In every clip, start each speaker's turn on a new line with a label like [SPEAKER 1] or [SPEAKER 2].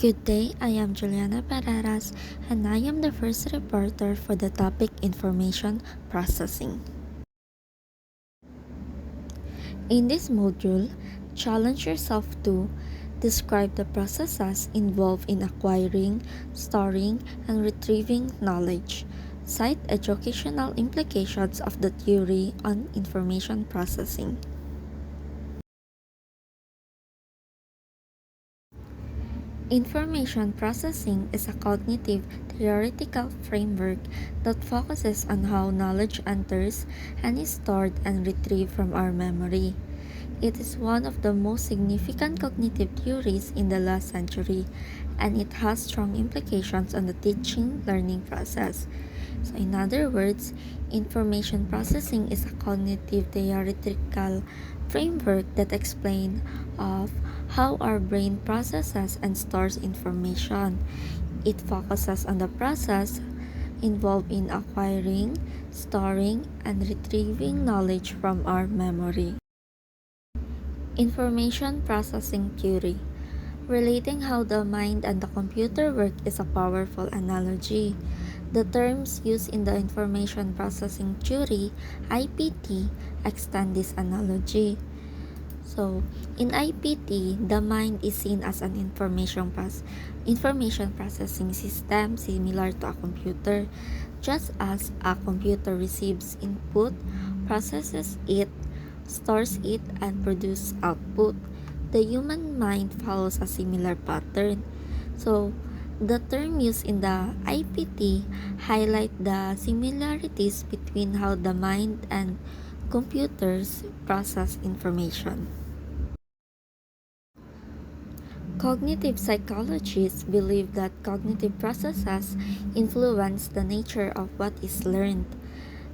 [SPEAKER 1] Good day, I am Juliana Pararas and I am the first reporter for the topic Information Processing. In this module, challenge yourself to describe the processes involved in acquiring, storing, and retrieving knowledge. Cite educational implications of the theory on information processing. Information processing is a cognitive theoretical framework that focuses on how knowledge enters and is stored and retrieved from our memory. It is one of the most significant cognitive theories in the last century, and it has strong implications on the teaching learning process. So, in other words, information processing is a cognitive theoretical framework that explains of how our brain processes and stores information. It focuses on the process involved in acquiring, storing, and retrieving knowledge from our memory. Information processing theory. Relating how the mind and the computer work is a powerful analogy. The terms used in the information processing theory, IPT, extend this analogy. So, in IPT, the mind is seen as an information processing system similar to a computer. Just as a computer receives input, processes it, stores it, and produces output, the human mind follows a similar pattern. So, the term used in the IPT highlight the similarities between how the mind and computers process information. Cognitive psychologists believe that cognitive processes influence the nature of what is learned.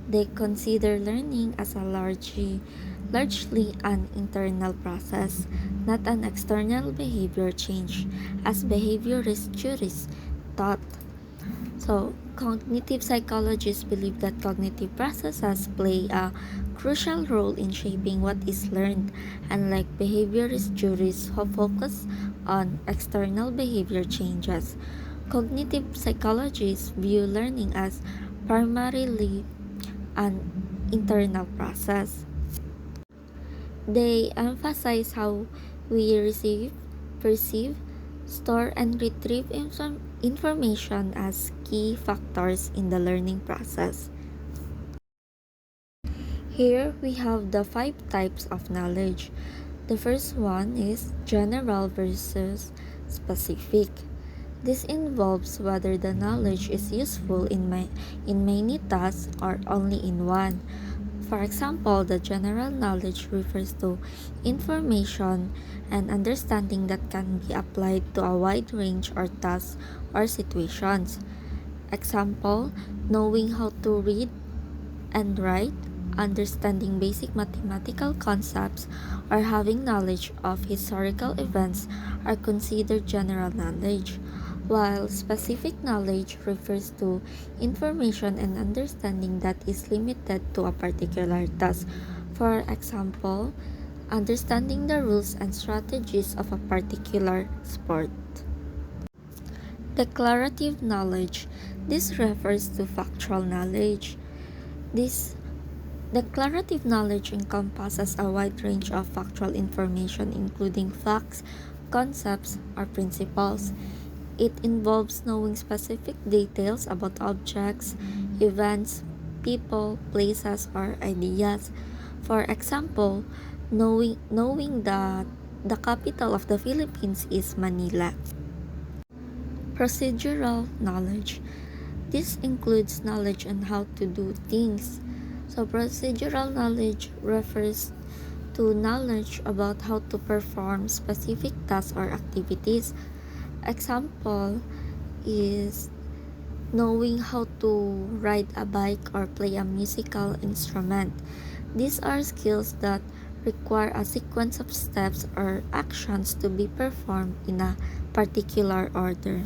[SPEAKER 1] They consider learning as a largely an internal process, not an external behavior change, as behaviorist theories taught. So, cognitive psychologists believe that cognitive processes play a crucial role in shaping what is learned, unlike behaviorist theories who focus on external behavior changes. Cognitive psychologists view learning as primarily an internal process. They emphasize how we receive, perceive, store, and retrieve information as key factors in the learning process. Here we have the 5 types of knowledge. The first one is general versus specific. This involves whether the knowledge is useful in many tasks or only in one. For example, the general knowledge refers to information and understanding that can be applied to a wide range of tasks or situations. Example, knowing how to read and write, understanding basic mathematical concepts, or having knowledge of historical events are considered general knowledge, while specific knowledge refers to information and understanding that is limited to a particular task. For example, understanding the rules and strategies of a particular sport. Declarative knowledge. This refers to factual knowledge. This declarative knowledge encompasses a wide range of factual information, including facts, concepts, or principles. It involves knowing specific details about objects, events, people, places, or ideas. For example, knowing that the capital of the Philippines is Manila. Procedural knowledge. This includes knowledge on how to do things. So, procedural knowledge refers to knowledge about how to perform specific tasks or activities. Example is knowing how to ride a bike or play a musical instrument. These are skills that require a sequence of steps or actions to be performed in a particular order.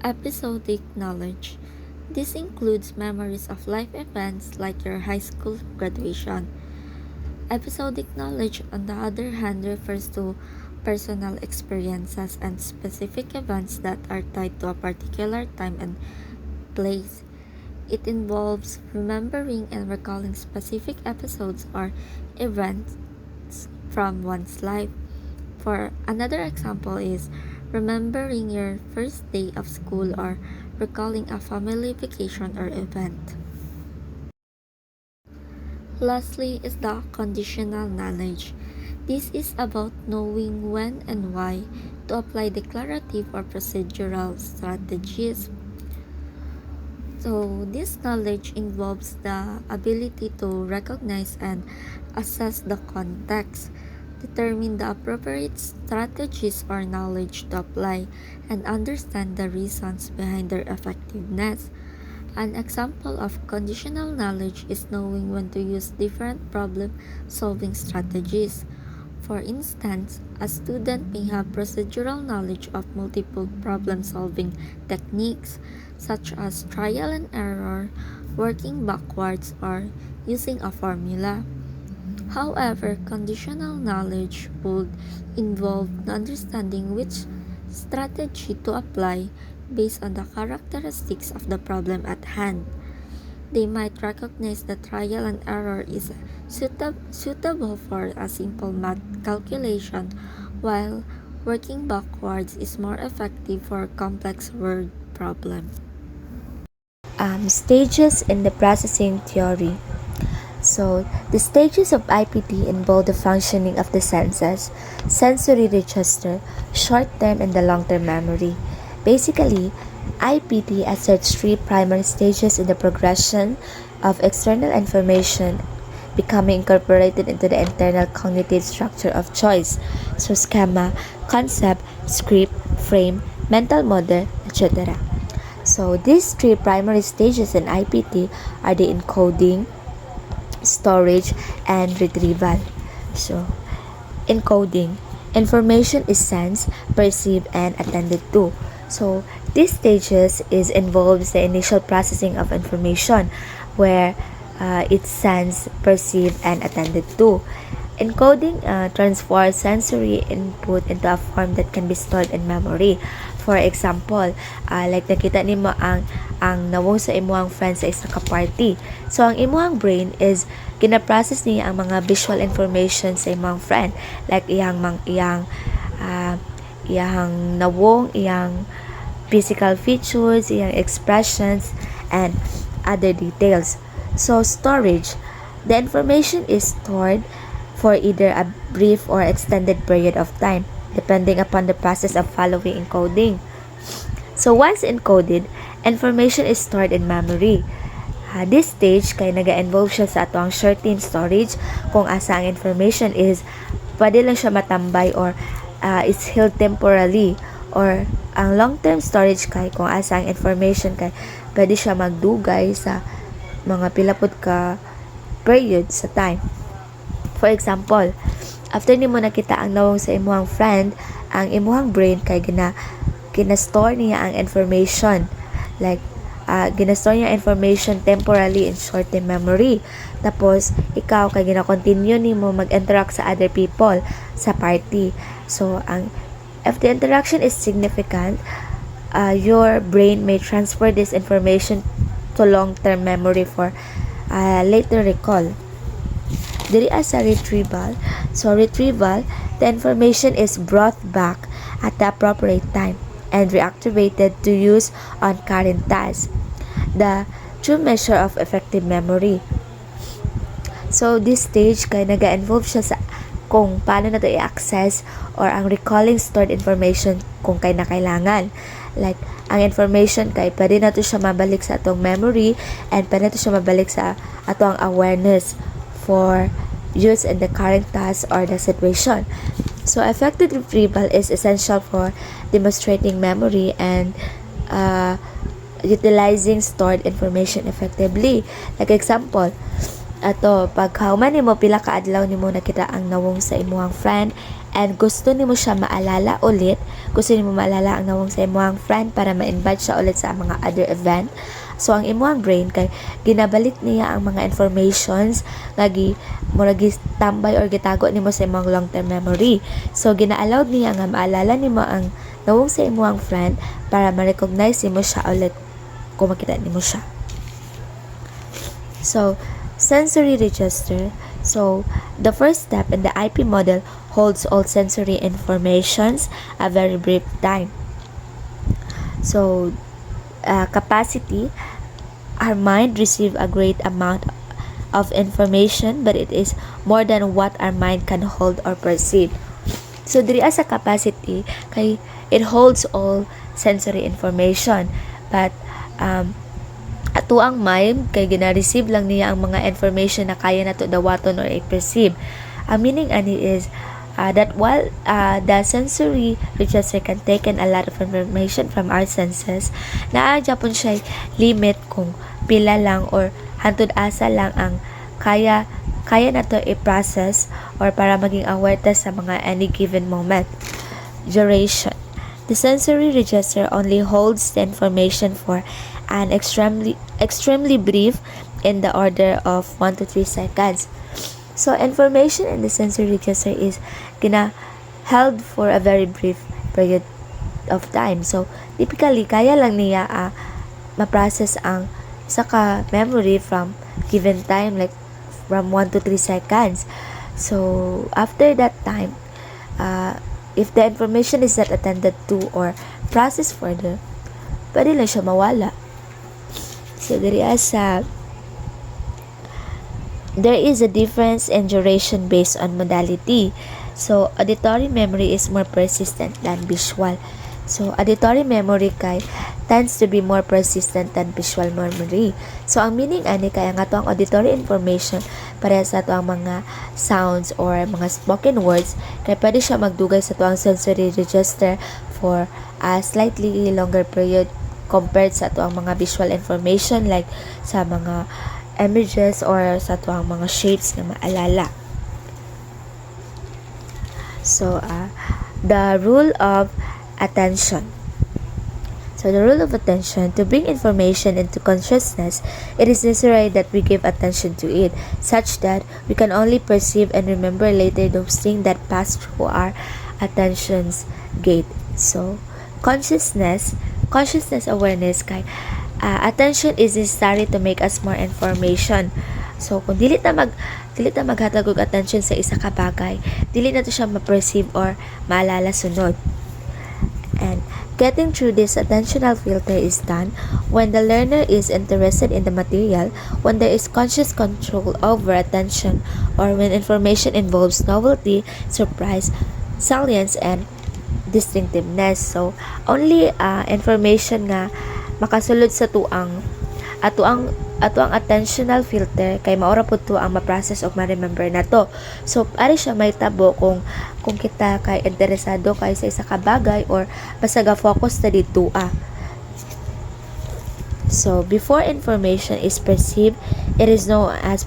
[SPEAKER 1] Episodic knowledge. This includes memories of life events like your high school graduation. Episodic knowledge, on the other hand, refers to personal experiences, and specific events that are tied to a particular time and place. It involves remembering and recalling specific episodes or events from one's life. For another example is remembering your first day of school or recalling a family vacation or event. Lastly is the conditional knowledge. This is about knowing when and why to apply declarative or procedural strategies. So, this knowledge involves the ability to recognize and assess the context, determine the appropriate strategies or knowledge to apply, and understand the reasons behind their effectiveness. An example of conditional knowledge is knowing when to use different problem solving strategies. For instance, a student may have procedural knowledge of multiple problem solving techniques, such as trial and error, working backwards, or using a formula. However, conditional knowledge would involve understanding which strategy to apply based on the characteristics of the problem at hand. They might recognize that trial and error is suitable for a simple math calculation, while working backwards is more effective for complex word problems.
[SPEAKER 2] Stages in the processing theory. So, the stages of IPT involve the functioning of the senses, sensory register, short-term and the long-term memory. Basically, IPT asserts three primary stages in the progression of external information becoming incorporated into the internal cognitive structure of choice. So, schema, concept, script, frame, mental model, etc. So, these three primary stages in IPT are the encoding, storage, and retrieval. So, encoding. Information is sensed, perceived, and attended to. So, these stages involves the initial processing of information where it's sensed, perceived, and attended to. Encoding transfers sensory input into a form that can be stored in memory. For example, like nakita nimo ang nawong sa imuhang friend sa isa ka party. So ang imuhang brain is gina-process niya ang mga visual information sa imuhang friend, like iyang nawong, iyang physical features, iyang expressions, and other details. So storage, the information is stored for either a brief or extended period of time, depending upon the process of following encoding. So once encoded, information is stored in memory. This stage kay naga-involve siya sa ato ang short-term storage kung asa ang information is pwede lang siya matambay or is held temporarily, or ang long-term storage kay kung asa ang information kay pwede siya magdugay sa mga pilapod ka period sa time. For example, after nimo nakita ang nawong sa imuhang friend, ang imuhang brain kay gina-store niya ang information, like gina-store niya information temporarily in short-term memory. Tapos ikaw kay gina-continue nimo mag-interact sa other people sa party. So if the interaction is significant, your brain may transfer this information to long-term memory for later recall. Diri sa retrieval. So retrieval, the information is brought back at the appropriate time and reactivated to use on current tasks. The true measure of effective memory. So this stage kay naga-involve siya sa kung paano na to i-access or ang recalling stored information kung kay na kailangan. Like, ang information kay pwede na to siya mabalik sa atong memory and pwede na to siya mabalik sa atong awareness for use in the current task or the situation. So, effective retrieval is essential for demonstrating memory and utilizing stored information effectively. Like example, ato pag kauman nimo pila ka adlaw nimo nakita ang nawong sa imuhang friend and gusto nimo siya maalala ulit, gusto nimo maalala ang nawong sa imuhang friend para ma-invite siya ulit sa mga other event. So ang imong brain kay ginabalik niya ang mga informations lagi murag tambay or gitago nimo sa imong long-term memory. So gina-allowed niya nga maalala nimo ang nawong sa imong friend para ma-recognize nimo siya ulit kung makita nimo siya. So sensory register. So the first step in the IP model holds all sensory informations a very brief time. So capacity, our mind receive a great amount of information, but it is more than what our mind can hold or perceive. So diri sa capacity kay it holds all sensory information, but ato ang mind kay gina-receive lang niya ang mga information na kaya nato dawaton or i-perceive. Ang meaning ani is that while the sensory register can take in a lot of information from our senses, naa gyapon siya limit kung pila lang or hantod asa lang ang kaya nato i-process or para maging aware ta sa mga any given moment. Duration. The sensory register only holds the information for an extremely brief in the order of 1 to 3 seconds. So information in the sensory register is held for a very brief period of time. So typically kaya lang niya ma-process ang saka memory from given time, like from 1 to 3 seconds. So after that time, if the information is not attended to or processed further, pwede lang siya mawala. So there is a difference in duration based on modality. So auditory memory is more persistent than visual. So auditory memory tends to be more persistent than visual memory. So ang meaning ani kay ang ato ang auditory information para sa ato ang mga sounds or mga spoken words kay pwede siya magdugay sa ato ang sensory register for a slightly longer period compared sa ato ang mga visual information like sa mga images or sa ato ang mga shapes na maalala. So the rule of attention. So the rule of attention, to bring information into consciousness, it is necessary that we give attention to it, such that we can only perceive and remember later those things that pass through our attention's gate. So consciousness awareness attention is necessary to make us more information. So kung dili ta maghatag og attention sa isa ka bagay, dili na to siya ma-perceive or maalala sunod. And getting through this attentional filter is done when the learner is interested in the material, when there is conscious control over attention, or when information involves novelty, surprise, salience, and distinctiveness. So only information nga makasulod sa ato ang attentional filter kay maora pud to ang ma-process og ma-remember nato. So ari siya may tabo kung kita kay interesado kay sa isa ka bagay or basta ga-focus ta dito So before information is perceived, it is known as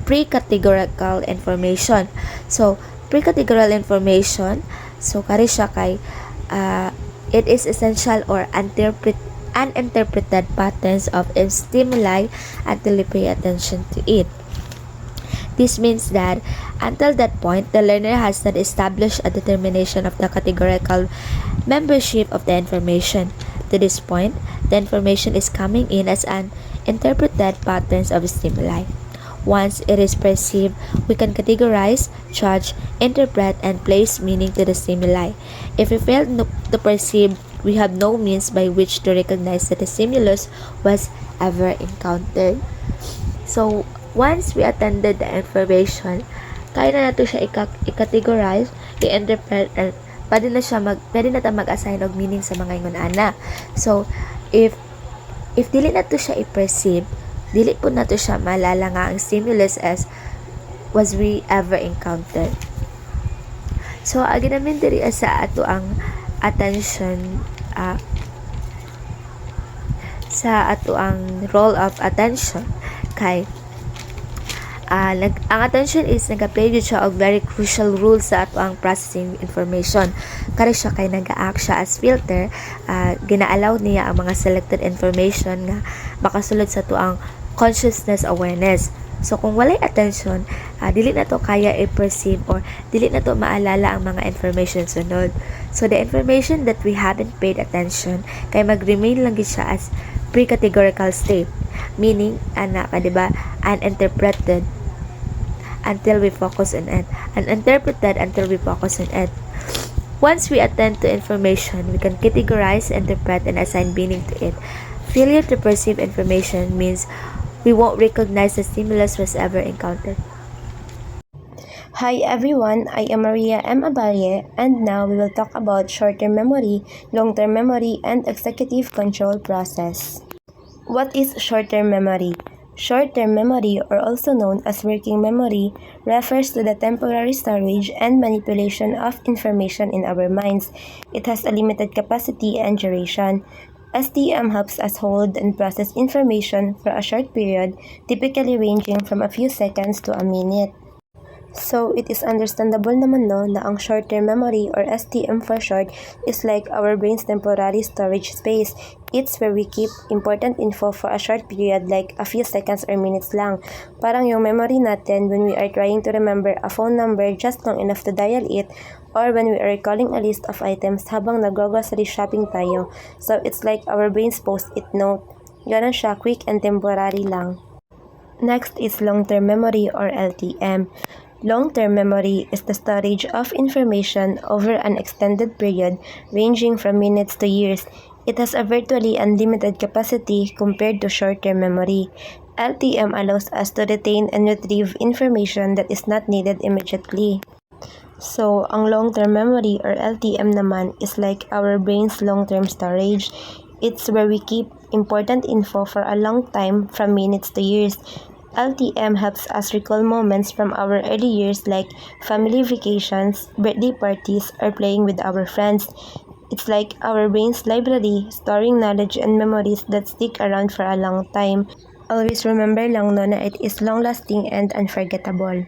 [SPEAKER 2] pre-categorical information. So pre-categorical information, so kari siya kay it is essential or uninterpreted patterns of stimuli until we pay attention to it. This means that until that point, the learner has not established a determination of the categorical membership of the information. To this point, the information is coming in as uninterpreted patterns of stimuli. Once it is perceived, we can categorize, judge, interpret, and place meaning to the stimuli. If we fail to perceive, we have no means by which to recognize that the stimulus was ever encountered. So, once we attended the information, kaya na nato siya i-categorize, i-interpret, and pwede na ta mag-assign og meaning sa mga ingon ana. So, if dili na to siya i-perceive, dili po na to siya malala nga ang stimulus as was we ever encountered. So, aginamin diri sa ato ang attention sa ato ang role of attention kay ang attention is nag-play jud siya og very crucial role sa ato ang processing information. Kare siya kay nag-act siya as filter, gina-allow niya ang mga selected information nga makasulod sa ato ang consciousness awareness. So kung walay attention, dili na to kaya i-perceive or dili na to maalala ang mga information sunod. So the information that we haven't paid attention kay mag-remain lang gid siya as pre-categorical state, meaning diba, uninterpreted until we focus on it, uninterpreted until we focus on it. Once we attend to information, we can categorize, interpret, and assign meaning to it. Failure to perceive information means we won't recognize the stimulus was ever encountered.
[SPEAKER 3] Hi everyone, I am Maria M. Abaye, and now we will talk about short-term memory, long-term memory, and executive control process. What is short-term memory? Short-term memory, or also known as working memory, refers to the temporary storage and manipulation of information in our minds. It has a limited capacity and duration. STM helps us hold and process information for a short period, typically ranging from a few seconds to a minute. So, it is understandable naman na ang short-term memory, or STM for short, is like our brain's temporary storage space. It's where we keep important info for a short period, like a few seconds or minutes lang. Parang yung memory natin when we are trying to remember a phone number just long enough to dial it, or when we are recalling a list of items habang nag-grocery shopping tayo. So, it's like our brain's post-it note. Ganon siya, quick and temporary lang. Next is long-term memory, or LTM. Long-term memory is the storage of information over an extended period ranging from minutes to years. It has a virtually unlimited capacity compared to short-term memory. LTM allows us to retain and retrieve information that is not needed immediately. So, ang long-term memory, or LTM naman, is like our brain's long-term storage. It's where we keep important info for a long time, from minutes to years. LTM helps us recall moments from our early years, like family vacations, birthday parties, or playing with our friends. It's like our brain's library, storing knowledge and memories that stick around for a long time. Always remember lang na it is long-lasting and unforgettable.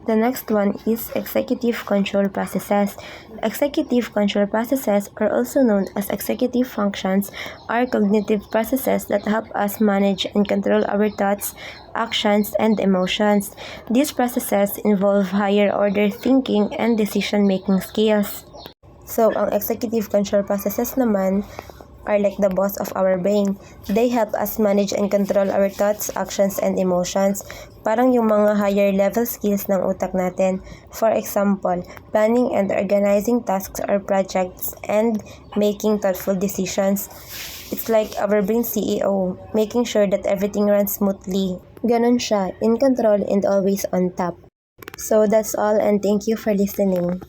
[SPEAKER 3] The next one is executive control processes. Executive control processes, are also known as executive functions, are cognitive processes that help us manage and control our thoughts, actions, and emotions. These processes involve higher order thinking and decision-making skills. So, ang executive control processes naman are like the boss of our brain. They help us manage and control our thoughts, actions, and emotions. Parang yung mga higher level skills ng utak natin. For example, planning and organizing tasks or projects, and making thoughtful decisions. It's like our brain CEO, making sure that everything runs smoothly. Ganon siya, in control and always on top. So that's all, and thank you for listening.